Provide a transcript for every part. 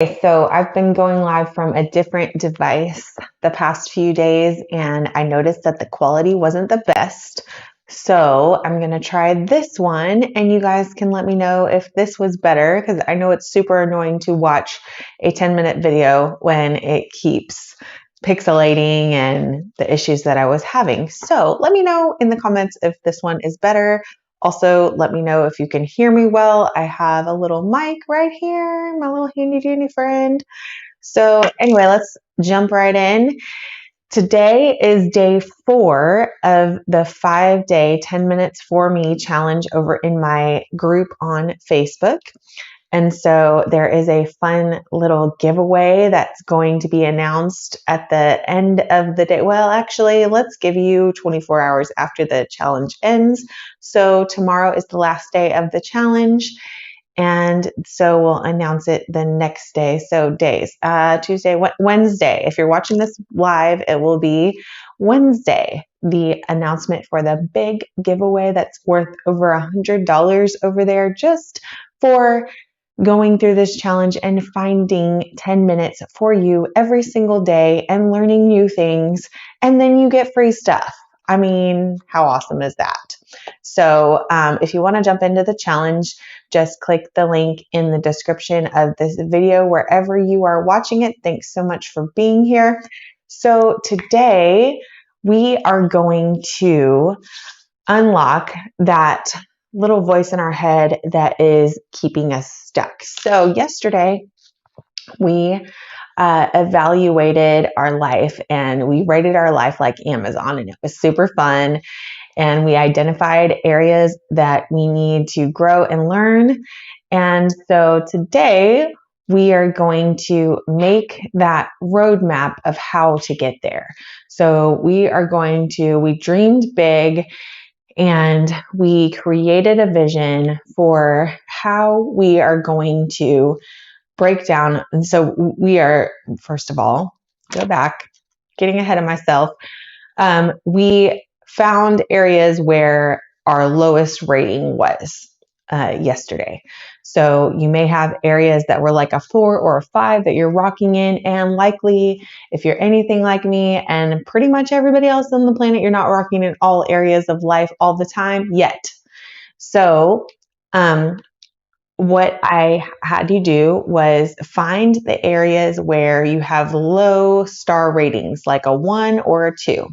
So I've been going live from a different device the past few days, and I noticed that the quality wasn't the best. So I'm going to try this one, and you guys can let me know if this was better, because I know it's super annoying to watch a 10-minute video when it keeps pixelating and the issues that I was having. So let me know in the comments if this one is better. Also, let me know if you can hear me well. I have a little mic right here, my little handy dandy friend. So anyway, let's jump right in. Today is day 4 of the 5-day 10 minutes for me challenge over in my group on Facebook. And so there is a fun little giveaway that's going to be announced at the end of the day. Well, actually, let's give you 24 hours after the challenge ends. So tomorrow is the last day of the challenge. And so we'll announce it the next day. So days, Tuesday, Wednesday. If you're watching this live, it will be Wednesday, the announcement for the big giveaway that's worth over $100 over there just for going through this challenge and finding 10 minutes for you every single day and learning new things. And then you get free stuff. I mean, how awesome is that? So if you want to jump into the challenge, just click the link in the description of this video wherever you are watching it. Thanks so much for being here. So today we are going to unlock that little voice in our head that is keeping us stuck. So yesterday we evaluated our life and we rated our life like Amazon, and it was super fun. And we identified areas that we need to grow and learn. And so today we are going to make that roadmap of how to get there. So we dreamed big and we created a vision for how we are going to break down. And so we are, first of all, go back, getting ahead of myself. We found areas where our lowest rating was yesterday. So you may have areas that were like a 4 or a 5 that you're rocking in, and likely if you're anything like me and pretty much everybody else on the planet, you're not rocking in all areas of life all the time yet. So what I had you do was find the areas where you have low star ratings, like a 1 or a 2.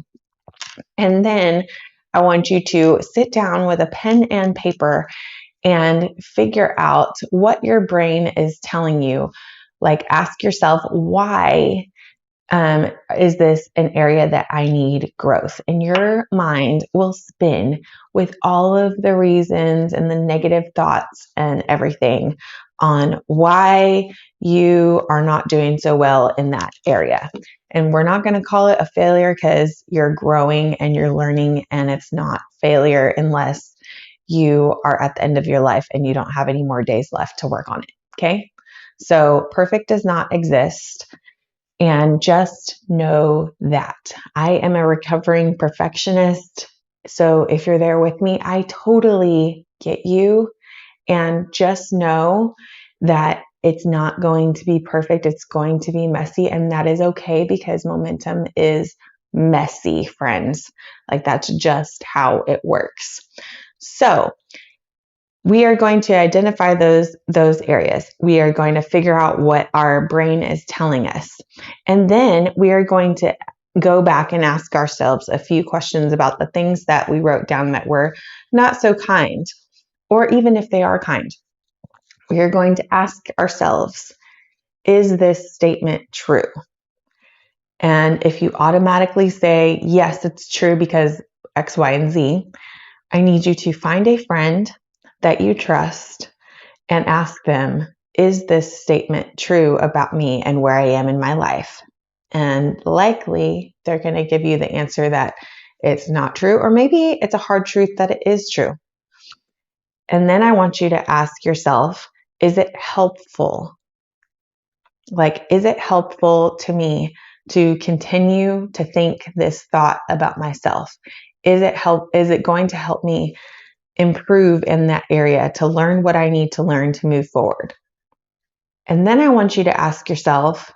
And then I want you to sit down with a pen and paper and figure out what your brain is telling you. Like, ask yourself, why is this an area that I need growth? And your mind will spin with all of the reasons and the negative thoughts and everything on why you are not doing so well in that area. And we're not going to call it a failure because you're growing and you're learning, and it's not failure unless you are at the end of your life and you don't have any more days left to work on it. Okay. So perfect does not exist. And just know that I am a recovering perfectionist. So if you're there with me, I totally get you. And just know that it's not going to be perfect. It's going to be messy. And that is okay, because momentum is messy, friends. Like, that's just how it works. So we are going to identify those areas. We are going to figure out what our brain is telling us. And then we are going to go back and ask ourselves a few questions about the things that we wrote down that were not so kind, or even if they are kind. We are going to ask ourselves, is this statement true? And if you automatically say, yes, it's true because X, Y, and Z, I need you to find a friend that you trust and ask them, is this statement true about me and where I am in my life? And likely they're going to give you the answer that it's not true, or maybe it's a hard truth that it is true. And then I want you to ask yourself, is it helpful? Like, is it helpful to me to continue to think this thought about myself? Is it going to help me improve in that area, to learn what I need to learn to move forward? And then I want you to ask yourself,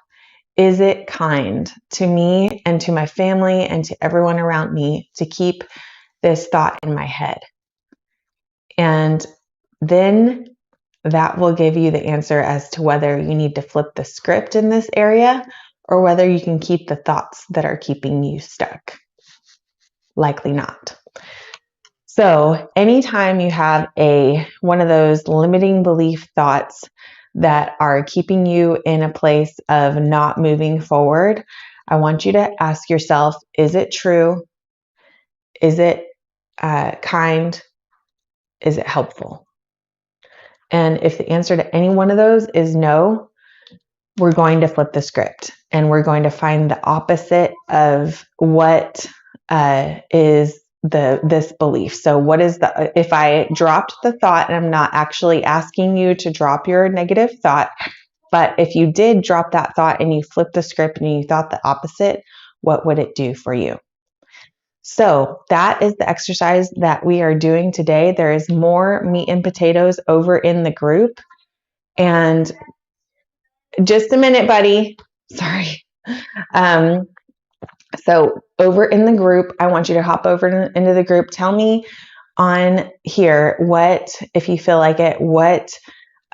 is it kind to me and to my family and to everyone around me to keep this thought in my head? And then that will give you the answer as to whether you need to flip the script in this area or whether you can keep the thoughts that are keeping you stuck. Likely not. So anytime you have one of those limiting belief thoughts that are keeping you in a place of not moving forward, I want you to ask yourself, is it true? Is it kind? Is it helpful? And if the answer to any one of those is no, we're going to flip the script and we're going to find the opposite of what is this belief. So what is if I dropped the thought, and I'm not actually asking you to drop your negative thought, but if you did drop that thought and you flipped the script and you thought the opposite, what would it do for you? So that is the exercise that we are doing today. There is more meat and potatoes over in the group. And just a minute, buddy. Sorry. So over in the group, I want you to hop over into the group. Tell me on here if you feel like it, what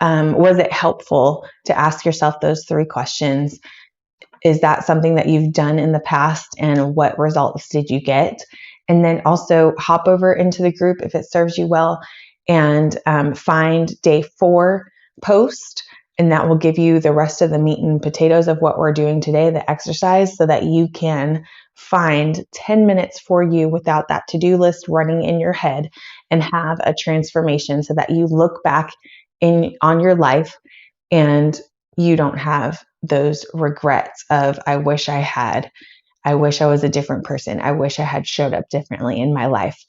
was it helpful to ask yourself those 3 questions? Is that something that you've done in the past, and what results did you get? And then also hop over into the group if it serves you well and find day 4 post, and that will give you the rest of the meat and potatoes of what we're doing today, the exercise, so that you can find 10 minutes for you without that to-do list running in your head and have a transformation so that you look back on your life and you don't have those regrets of, I wish I was a different person. I wish I had showed up differently in my life.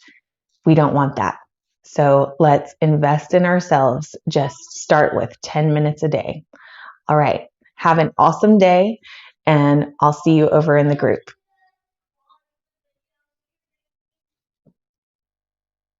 We don't want that. So let's invest in ourselves. Just start with 10 minutes a day. All right. Have an awesome day, and I'll see you over in the group.